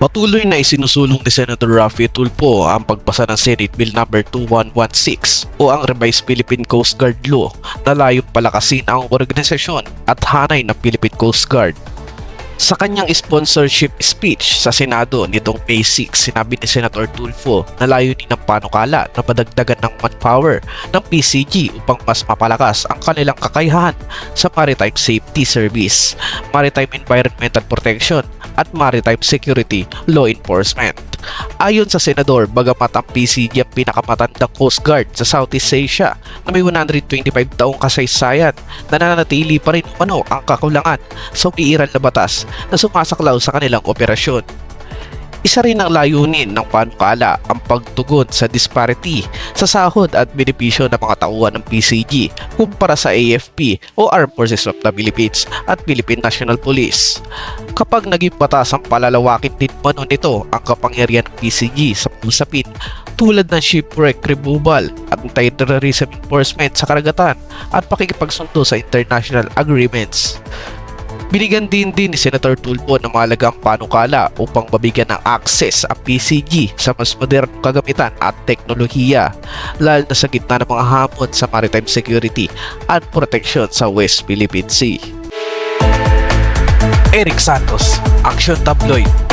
Patuloy na isinusulong ni Senator Raffy Tulfo ang pagpasa ng Senate Bill No. 2116 o ang Revised Philippine Coast Guard Law na layong palakasin ang organisasyon at hanay ng Philippine Coast Guard. Sa kanyang sponsorship speech sa Senado nitong May 6, sinabi ni Senator Tulfo na layunin ng panukala na madagdagan ng manpower ng PCG upang mas mapalakas ang kanilang kakayahan sa Maritime Safety Service, Maritime Environmental Protection at Maritime Security Law Enforcement. Ayon sa Senador, bagamat ang PCG ang pinakamatandang Coast Guard sa Southeast Asia na may 125 taong kasaysayan, nananatili pa rin ang kakulangan sa umiiral na batas na sumasaklaw sa kanilang operasyon. Isa rin ang layunin ng panukala ang pagtugon sa disparity sa sahod at benepisyo ng mga tauhan ng PCG kumpara sa AFP o Armed Forces of the Philippines at Philippine National Police. Kapag naging batas ang palalawakin din mano nito ang kapangyarihan ng PCG sa usapin tulad ng shipwreck removal at anti-terrorism enforcement sa karagatan at pakikipagsundo sa international agreements. Binigyan din ni Senator Tulfo ng mahalagang panukala upang mabigyan ng access ang PCG sa mas modernong kagamitan at teknolohiya, lalo na sa gitna ng mga hamon sa maritime security at protection sa West Philippine Sea. Eric Santos, Action Tabloid.